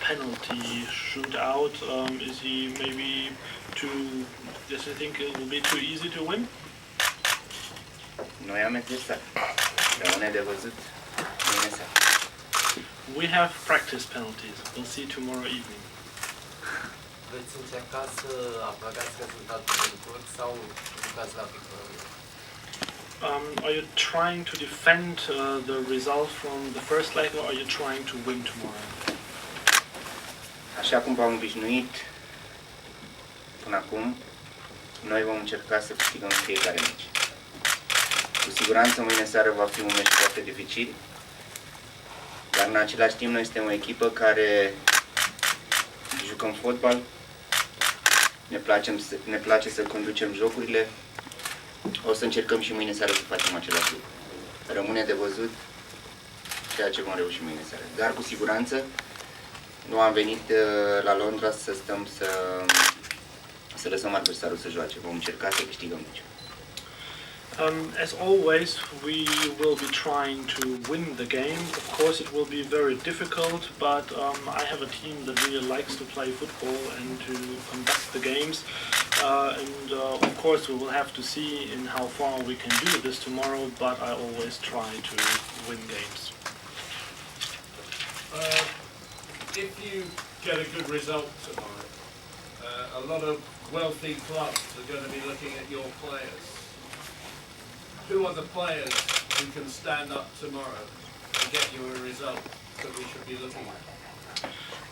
penalty shootout. Is he maybe too? Does he think it will be too easy to win? Noi am exersat. Rămâne de văzut. We have practice penalties. We'll see tomorrow evening. Veți încerca să apărați rezultatul în tur sau jucați la victorie? Are you trying to defend the result from the first leg, or are you trying to win tomorrow? Așa cum v-am obișnuit până acum, noi vom încerca să câștigăm fiecare meci. Cu siguranță mâine seară va fi un meci foarte dificil, dar în același timp noi suntem o echipă care jucăm fotbal, ne place să conducem jocurile. O să încercăm și mâine seară să facem același lucru. Rămâne de văzut ceea ce vom reuși mâine seară. Dar cu siguranță nu am venit la Londra să stăm să lăsăm adversarul să joace. Vom încerca să câștigăm meciul. As always, we will be trying to win the game. Of course, it will be very difficult, but I have a team that really likes to play football and to conduct the games. Of course, we will have to see in how far we can do this tomorrow, but I always try to win games. If you get a good result tomorrow, a lot of wealthy clubs are going to be looking at your players. Who are the players who can stand up tomorrow and get you a result that we should be looking at?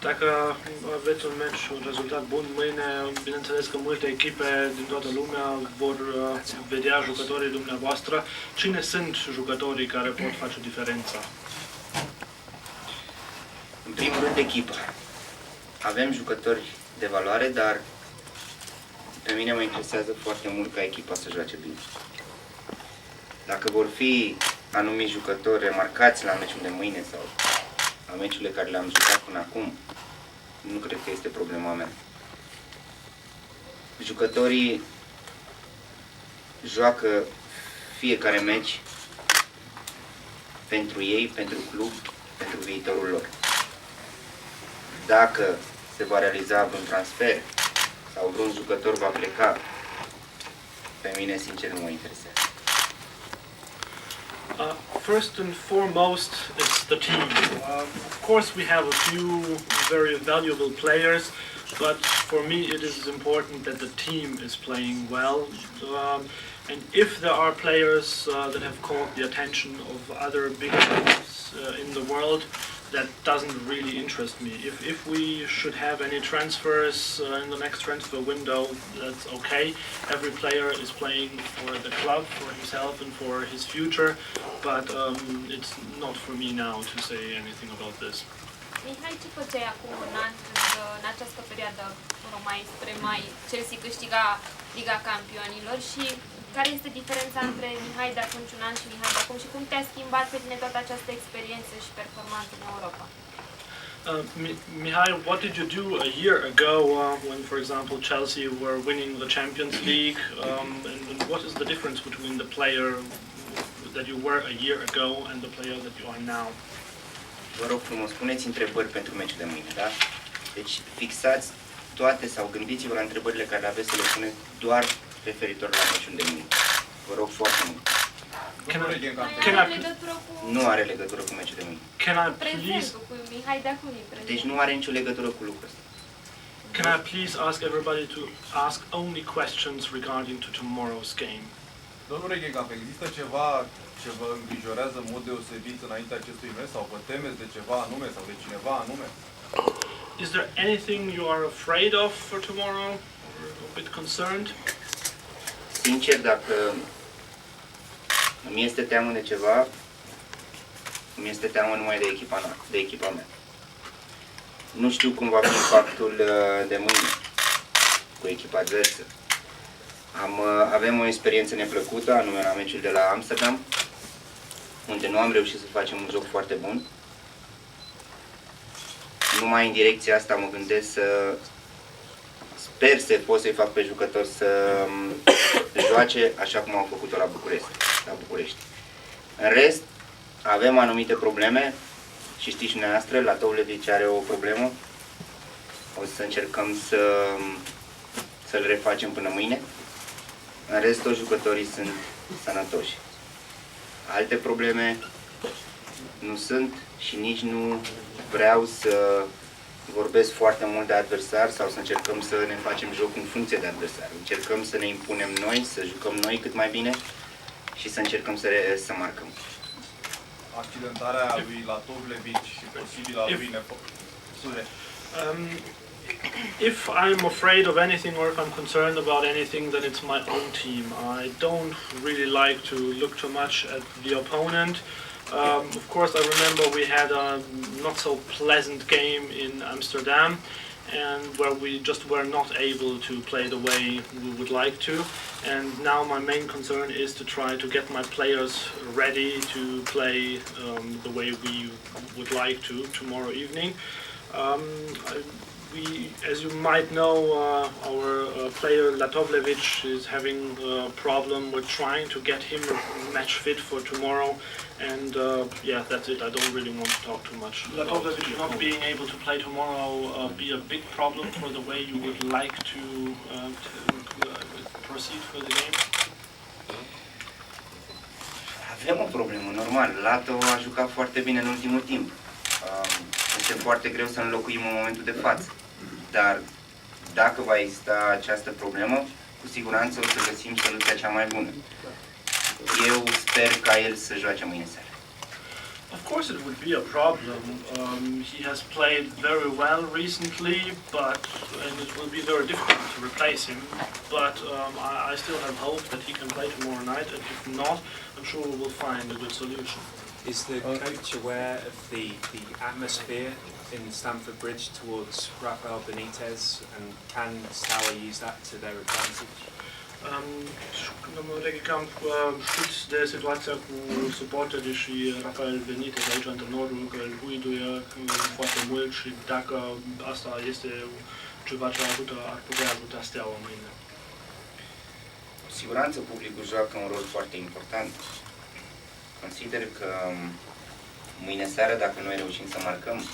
Dacă aveți un meci, un rezultat bun mâine, bineînțeles că multe echipe din toată lumea vor vedea jucătorii dumneavoastră. Cine sunt jucătorii care pot face diferența? În primul rând, echipa. Avem jucători de valoare, dar pe mine mă interesează foarte mult ca echipa să joace bine. Dacă vor fi anumiți jucători remarcați la meciul de mâine sau la meciurile care le-am jucat până acum, nu cred că este problema mea. Jucătorii joacă fiecare meci pentru ei, pentru club, pentru viitorul lor. Dacă se va realiza vreun transfer sau vreun jucător va pleca, pe mine sincer nu mă interesează. First and foremost, it's the team. Of course, we have a few very valuable players, but for me it is important that the team is playing well. And if there are players that have caught the attention of other big clubs in the world, that doesn't really interest me. If we should have any transfers in the next transfer window, that's okay. Every player is playing for the club, for himself and for his future, but it's not for me now to say anything about this. Mihai, ce făceai acum un an când în această perioadă, spre mai, Chelsea câștiga Liga Campionilor și care este diferența între Mihai de atunci un an și Mihai de acum și cum te-a schimbat pe tine toată această experiență și performanță în Europa? Mihai, what did you do a year ago when, for example, Chelsea were winning the Champions League? And what is the difference between the player that you were a year ago and the player that you are now? Vă rog frumos, puneți întrebări pentru meciul de mâine, da? Deci fixați toate sau gândiți-vă la întrebările care aveți să le puneți doar referitor la meciul de mâine. Vă rog foarte mult. Nu are legătură cu meciul de mâine. Deci nu are nicio legătură cu lucrul ăsta. Can I please ask everybody to ask only questions regarding to tomorrow's game? Domnule Ghegap, există ceva ce vă îngrijorează în mod deosebit înainte acestui meci sau vă temeți de ceva anume sau de cineva anume? Is there anything you are afraid of for tomorrow? Or a bit concerned? Sincer, dacă îmi este teamă de ceva, îmi este teamă numai de echipa mea. Nu știu cum va fi impactul de mâine cu echipa adversă. Avem o experiență neplăcută, anume la meciul de la Amsterdam, unde nu am reușit să facem un joc foarte bun. Numai în direcția asta mă gândesc sper să pot să-i fac pe jucători să joace așa cum au făcut-o la București. În rest, avem anumite probleme și știți dumneavoastră, la Tovlevici are o problemă. O să încercăm să-l refacem până mâine. În rest, toți jucătorii sunt sănătoși. Alte probleme nu sunt și nici nu vreau să vorbesc foarte mult de adversar sau să încercăm să ne facem joc în funcție de adversar. Încercăm să ne impunem noi, să jucăm noi cât mai bine și să încercăm să marcăm. Accidentarea lui la Tovlevici și posibila lui Sure. If I'm afraid of anything or if I'm concerned about anything, then it's my own team. I don't really like to look too much at the opponent. Of course, I remember we had a not so pleasant game in Amsterdam, and where we just were not able to play the way we would like to. And now my main concern is to try to get my players ready to play the way we would like to tomorrow evening. As you might know, our player Latovlevic is having a problem. We're trying to get him match fit for tomorrow, and yeah, that's it. I don't really want to talk too much. Latovlevic not being able to play tomorrow be a big problem for the way you would like to proceed for the game? Avem o problemă, normal. Lato a jucat foarte bine în ultimul timp. Este foarte greu să înlocuim în momentul de față. Dar dacă va exista această problemă, cu siguranță o să găsim soluția cea mai bună. Eu sper ca el să joace mâine seară. Of course it would be a problem. He has played very well recently, and it will be very difficult to replace him. But I still have hope that he can play tomorrow night, and if not, I'm sure we will find a good solution. Is the coach aware of the atmosphere in Stamford Bridge towards Rafael Benitez, and can Steaua use that to their advantage? Știți de situația cu suporterii și Rafael Benitez aici, antrenorul, că îl huiduie foarte mult și dacă asta este ceva ce ar putea ajuta Steaua mâine. Cu siguranță publicul joacă un rol foarte important. Consider că mâine seară, dacă noi reușim să marcăm,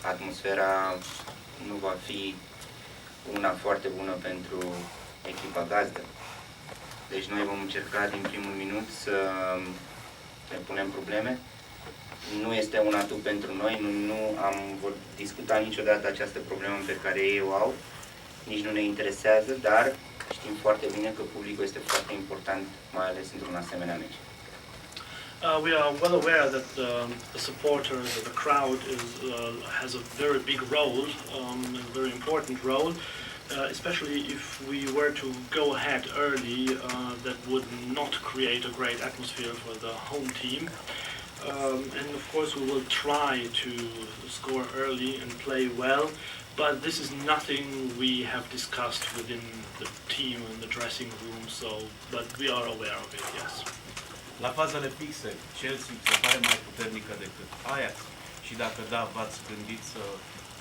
atmosfera nu va fi una foarte bună pentru echipa gazdă. Deci noi vom încerca din primul minut să ne punem probleme. Nu este un atu pentru noi, nu am discutat niciodată această problemă pe care ei o au, nici nu ne interesează, dar știm foarte bine că publicul este foarte important, mai ales într-un asemenea meci. We are well aware that the supporters, the crowd has a very big role, a very important role. Especially if we were to go ahead early, that would not create a great atmosphere for the home team. And of course we will try to score early and play well, but this is nothing we have discussed within the team and the dressing room, but we are aware of it, yes. La fazele fixe, Chelsea se pare mai puternică decât Ajax și dacă da, v-ați gândit să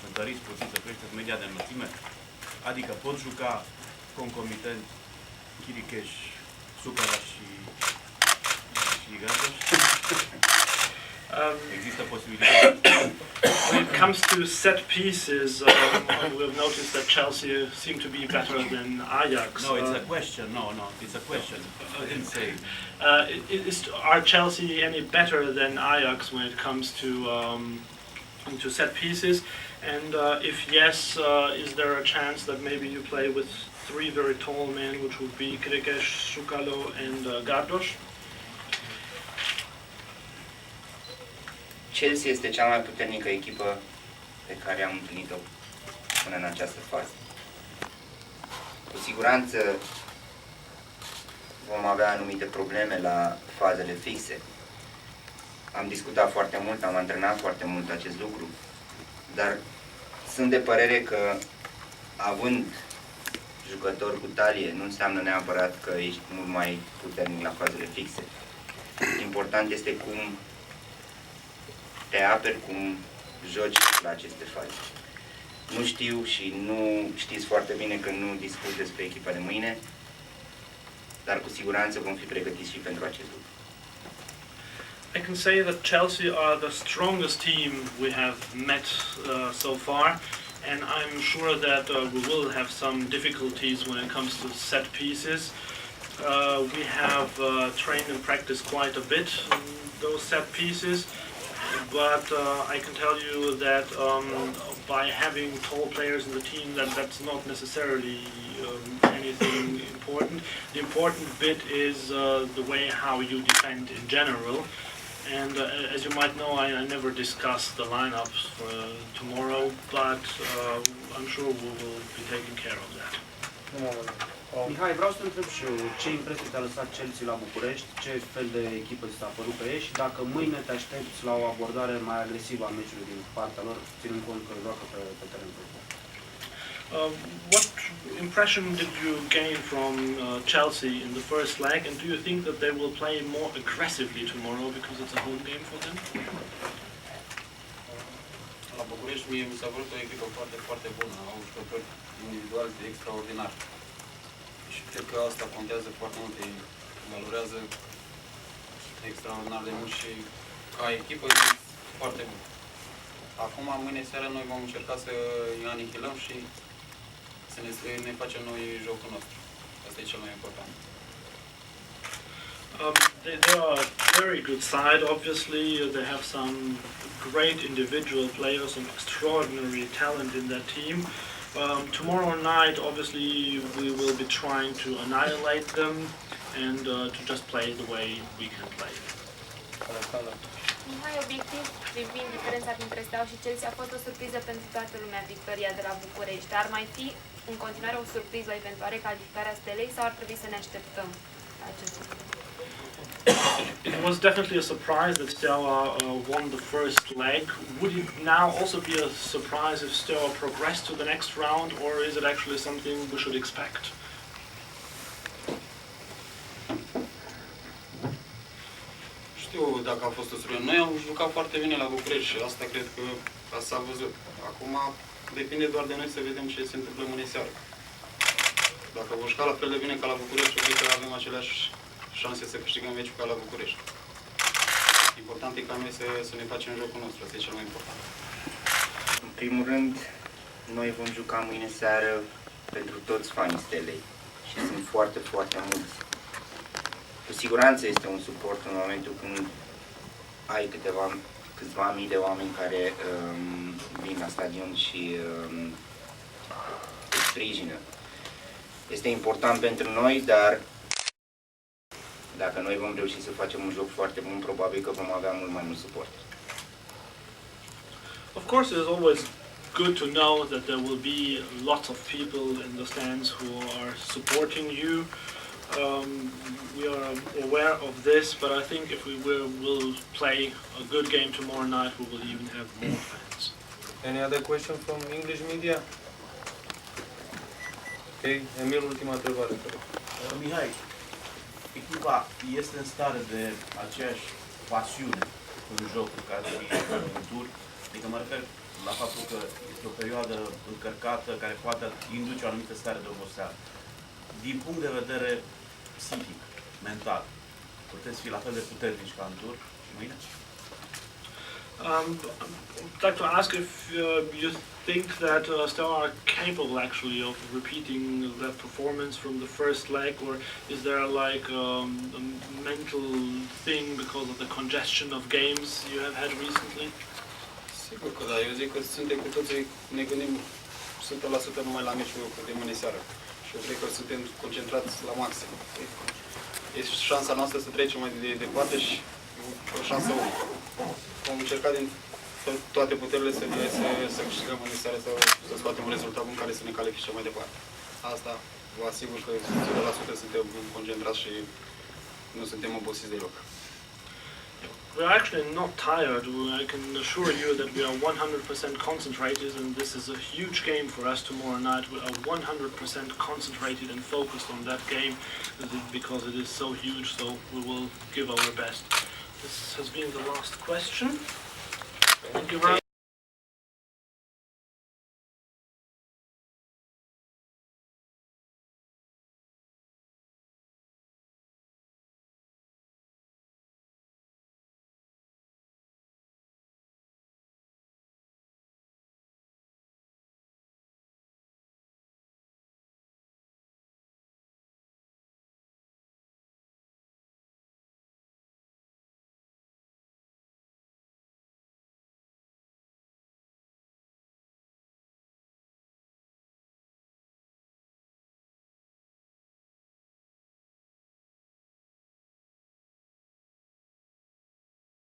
întăriți puțin, să creșteți media de înălțime? Adică pot juca concomitent Chiricheș, Sucara și Gazoș? Există posibilitatea? When it comes to set pieces, we've noticed that Chelsea seem to be better than Ajax. No, it's a question. No, it's a question. I didn't say. Are Chelsea any better than Ajax when it comes to set pieces? And if yes, is there a chance that maybe you play with three very tall men, which would be Krikesh, Sukalo and Gardosh? Chelsea este cea mai puternică echipă pe care am întâlnit-o până în această fază. Cu siguranță vom avea anumite probleme la fazele fixe. Am discutat foarte mult, am antrenat foarte mult acest lucru, dar sunt de părere că având jucători cu talie nu înseamnă neapărat că ești mult mai puternic la fazele fixe. Important este cum te aperi, cum joci la aceste faze. Nu știu și nu știți foarte bine că nu discut despre echipa de mâine, dar cu siguranță vom fi pregătiți și pentru acest lucru. I I can say that Chelsea are the strongest team we have met so far, and I'm sure that we will have some difficulties when it comes to set pieces. We have trained and practiced quite a bit on those set pieces, but I can tell you that by having tall players in the team, that's not necessarily anything important. The important bit is the way how you defend in general. And as you might know, I never discuss the lineups for tomorrow, but I'm sure we will be taking care of that. Mihai, vreau să te întreb și eu, ce impresie te-a lăsat Chelsea la București, ce fel de echipă ți s-a părut pe ei și dacă mâine te aștepți la o abordare mai agresivă a meciului din partea lor, ținând cont că joacă pe teren propriu. What impression did you gain from Chelsea in the first leg, and do you think that they will play more aggressively tomorrow because it's a home game for them? La București mie mi s-a părut o echipă foarte, foarte bună, au jucători individuali de extraordinar. Și cred că asta contează foarte mult, îi valorează extraordinar de mult și ca echipă e foarte bun. Acum, mâine seara, noi vom încerca să îi anihilăm și să ne facem noi jocul nostru. Asta e cel mai important. They are a very good side, obviously. They have some great individual players, some extraordinary talent in that team. Tomorrow night, obviously, we will be trying to annihilate them and to just play the way we can play. Mihai, obiectiv, privind diferența dintre Steaua și Chelsea, a fost o surpriză pentru toată lumea victoria de la București. Dar ar mai fi în continuare o surpriză la eventuale calificarea Stelei sau ar trebui să ne așteptăm la acest lucru? It was definitely a surprise that Steaua won the first leg. Would it now also be a surprise if Steaua progressed to the next round, or is it actually something we should expect? Știu dacă a fost o surpriză. Noi am jucat foarte bine la București și asta cred că s-a văzut. Acum depinde doar de noi să vedem ce se întâmplă mâine seară. Dacă vom juca la fel de bine ca la București, cred că avem aceleași șanse să câștigăm meciul ca la București. Important e ca noi să ne facem jocul nostru, asta e cel mai important. În primul rând, noi vom juca mâine seară pentru toți fanii Stelei și sunt foarte, foarte mulți. Cu siguranță este un suport în momentul când ai câțiva mii de oameni care vin la stadion și îți sprijină. Este important pentru noi, dar dacă noi vom reuși să facem un joc foarte bun, probabil că vom avea mult mai mult suport. Of course, it is always good to know that there will be lots of people in the stands who are supporting you. We are aware of this, but I think if we will play a good game tomorrow night, we will even have more fans. Any other question from English media? Okay, Emil, ultima întrebare. Mihai, echipa este în stare de aceeași pasiune în jocul care e în tur? Adică mă refer la faptul că este o perioadă încărcată care poate induce o anumită stare de oboseală. Din punct de vedere psihic, mental, puteți fi la fel de puternici ca în tur și mâine? I'd like to ask if you think that Steaua are capable actually of repeating that performance from the first leg, or is there like a mental thing because of the congestion of games you have had recently? Sigur că da, eu zic că suntem cu toții, ne gândim 100% numai la meciul de mâine seară. Și eu cred că suntem concentrați la maxim. Este șansa noastră să trecem mai departe și o șansă unică. Vom încerca din toate puterile să câștigăm mâine seară, să scoatem un rezultat bun care să ne califice mai departe. Asta vă asigur că 100% suntem concentrați și nu suntem obosiți deloc. We are actually not tired. I can assure you that we are 100% concentrated, and this is a huge game for us tomorrow night. We are 100% concentrated and focused on that game because it is so huge, so we will give our best. This has been the last question. Thank you very much.